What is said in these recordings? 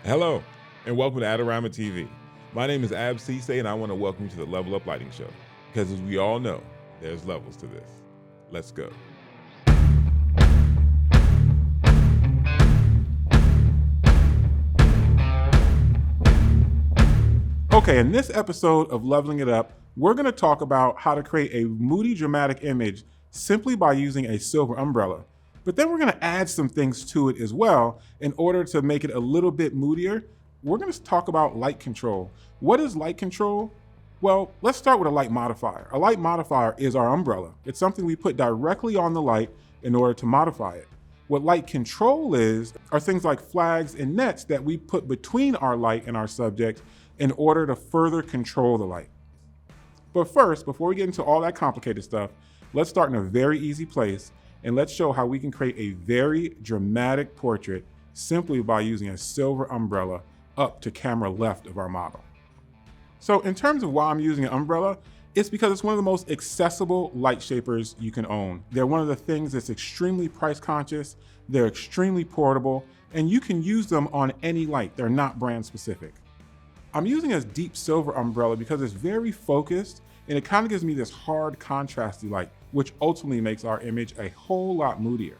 Hello, and welcome to Adorama TV. My name is Ab Cisse, and I want to welcome you to the Level Up Lighting Show. Because as we all know, there's levels to this. Let's go. Okay, in this episode of Leveling It Up, we're going to talk about how to create a moody dramatic image simply by using a silver umbrella. But then we're going to add some things to it as well in order to make it a little bit moodier. We're going to talk about light control. What is light control? Well, let's start with a light modifier. A light modifier is our umbrella. It's something we put directly on the light in order to modify it. What light control are things like flags and nets that we put between our light and our subject in order to further control the light. But first, before we get into all that complicated stuff, let's start in a very easy place and let's show how we can create a very dramatic portrait simply by using a silver umbrella up to camera left of our model. So in terms of why I'm using an umbrella, it's because it's one of the most accessible light shapers you can own. They're one of the things that's extremely price conscious, they're extremely portable, and you can use them on any light. They're not brand specific. I'm using a deep silver umbrella because it's very focused and it kind of gives me this hard contrasty light, which ultimately makes our image a whole lot moodier.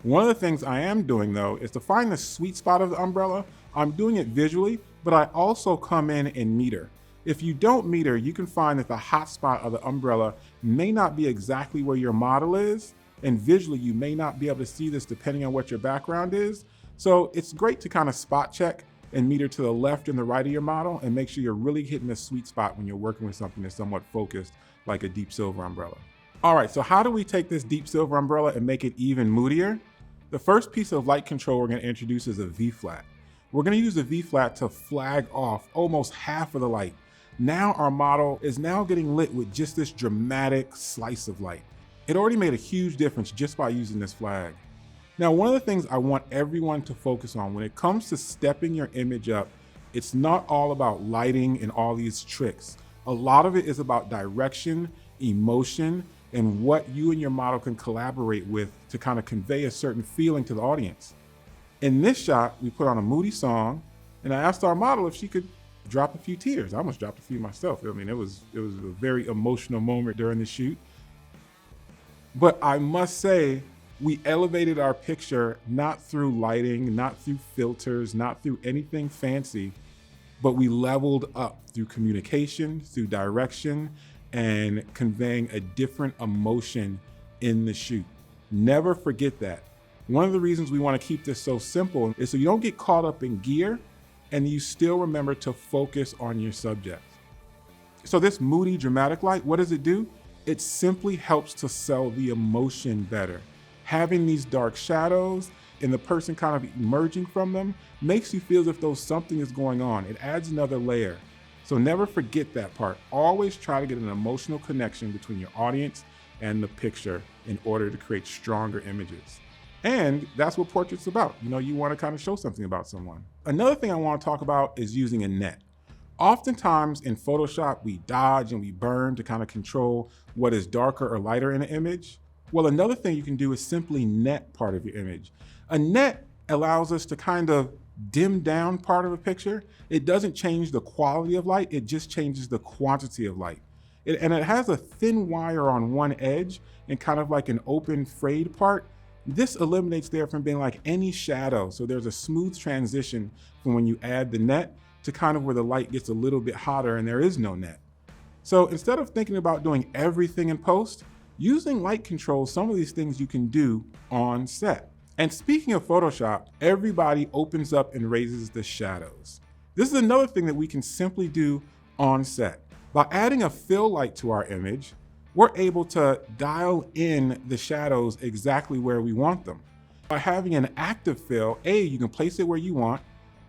One of the things I am doing though is to find the sweet spot of the umbrella. I'm doing it visually, but I also come in and meter. If you don't meter, you can find that the hot spot of the umbrella may not be exactly where your model is, and visually you may not be able to see this depending on what your background is. So it's great to kind of spot check and meter to the left and the right of your model and make sure you're really hitting the sweet spot when you're working with something that's somewhat focused like a deep silver umbrella. All right, so how do we take this deep silver umbrella and make it even moodier? The first piece of light control we're going to introduce is a V-flat. We're going to use a V-flat to flag off almost half of the light. Now our model is now getting lit with just this dramatic slice of light. It already made a huge difference just by using this flag. Now, one of the things I want everyone to focus on when it comes to stepping your image up, it's not all about lighting and all these tricks. A lot of it is about direction, emotion, and what you and your model can collaborate with to kind of convey a certain feeling to the audience. In this shot, we put on a moody song, and I asked our model if she could drop a few tears. I almost dropped a few myself. I mean, it was a very emotional moment during the shoot. But I must say, we elevated our picture not through lighting, not through filters, not through anything fancy, but we leveled up through communication, through direction, and conveying a different emotion in the shoot. Never forget that. One of the reasons we want to keep this so simple is so you don't get caught up in gear and you still remember to focus on your subject. So this moody dramatic light, what does it do? It simply helps to sell the emotion better. Having these dark shadows and the person kind of emerging from them makes you feel as if though something is going on. It adds another layer. So never forget that part. Always try to get an emotional connection between your audience and the picture in order to create stronger images. And that's what portrait's about. You want to kind of show something about someone. Another thing I want to talk about is using a net. Oftentimes in Photoshop, we dodge and we burn to kind of control what is darker or lighter in an image. Well, another thing you can do is simply net part of your image. A net allows us to kind of dim down part of a picture. It doesn't change the quality of light, it just changes the quantity of light. And it has a thin wire on one edge and kind of like an open frayed part. This eliminates there from being like any shadow. So there's a smooth transition from when you add the net to kind of where the light gets a little bit hotter and there is no net. So instead of thinking about doing everything in post, using light control, some of these things you can do on set. And speaking of Photoshop, everybody opens up and raises the shadows. This is another thing that we can simply do on set. By adding a fill light to our image, we're able to dial in the shadows exactly where we want them. By having an active fill, you can place it where you want,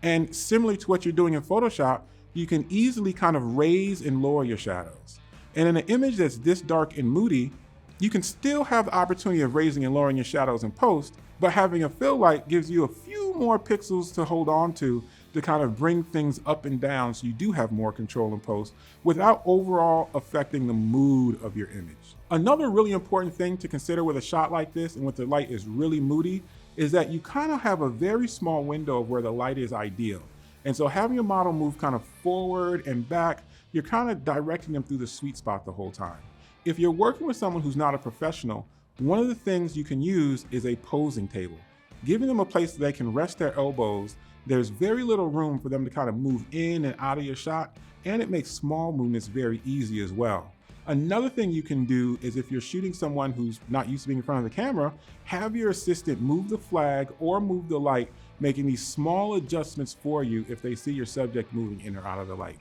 and similar to what you're doing in Photoshop, you can easily kind of raise and lower your shadows. And in an image that's this dark and moody, you can still have the opportunity of raising and lowering your shadows in post, but having a fill light gives you a few more pixels to hold on to kind of bring things up and down so you do have more control in post without overall affecting the mood of your image. Another really important thing to consider with a shot like this and with the light is really moody is that you kind of have a very small window of where the light is ideal. And so having your model move kind of forward and back, you're kind of directing them through the sweet spot the whole time. If you're working with someone who's not a professional, one of the things you can use is a posing table. Giving them a place that they can rest their elbows, there's very little room for them to kind of move in and out of your shot, and it makes small movements very easy as well. Another thing you can do is if you're shooting someone who's not used to being in front of the camera, have your assistant move the flag or move the light, making these small adjustments for you if they see your subject moving in or out of the light.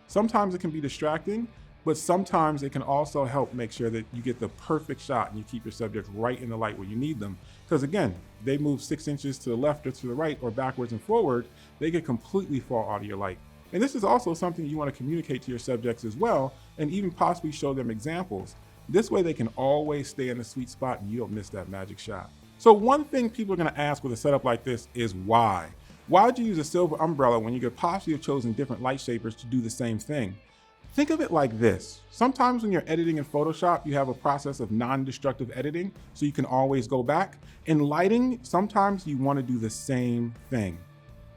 Sometimes it can be distracting, but sometimes it can also help make sure that you get the perfect shot and you keep your subject right in the light where you need them. Because again, they move 6 inches to the left or to the right or backwards and forward, they could completely fall out of your light. And this is also something you want to communicate to your subjects as well, and even possibly show them examples. This way they can always stay in the sweet spot and you don't miss that magic shot. So one thing people are going to ask with a setup like this is why? Why'd you use a silver umbrella when you could possibly have chosen different light shapers to do the same thing? Think of it like this. Sometimes when you're editing in Photoshop, you have a process of non-destructive editing, so you can always go back. In lighting, sometimes you want to do the same thing.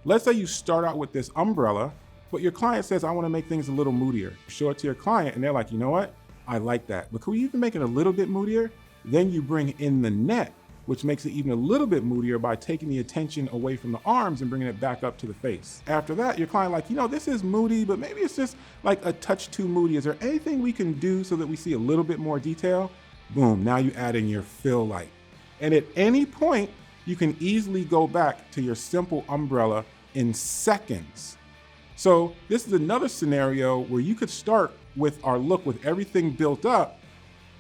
Let's say you start out with this umbrella, but your client says, I want to make things a little moodier. Show it to your client and they're like, you know what? I like that, but can we even make it a little bit moodier? Then you bring in the net, which makes it even a little bit moodier by taking the attention away from the arms and bringing it back up to the face. After that, your client like, you know, this is moody, but maybe it's just like a touch too moody. Is there anything we can do so that we see a little bit more detail? Boom, now you add in your fill light. And at any point, you can easily go back to your simple umbrella in seconds. So this is another scenario where you could start with our look with everything built up.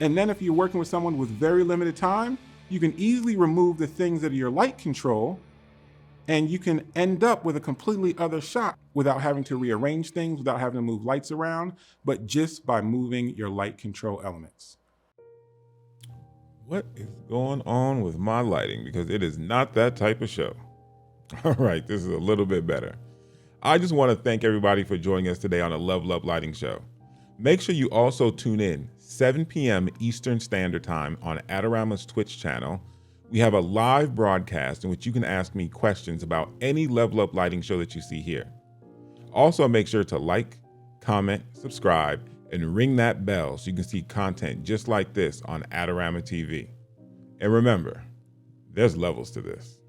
And then if you're working with someone with very limited time, you can easily remove the things that are your light control, and you can end up with a completely other shot without having to rearrange things, without having to move lights around, but just by moving your light control elements. What is going on with my lighting? Because it is not that type of show. All right, this is a little bit better. I just want to thank everybody for joining us today on a Level Up Lighting Show. Make sure you also tune in 7 p.m. Eastern Standard Time on Adorama's Twitch channel. We have a live broadcast in which you can ask me questions about any Level Up Lighting show that you see here. Also, make sure to like, comment, subscribe, and ring that bell so you can see content just like this on Adorama TV. And remember, there's levels to this.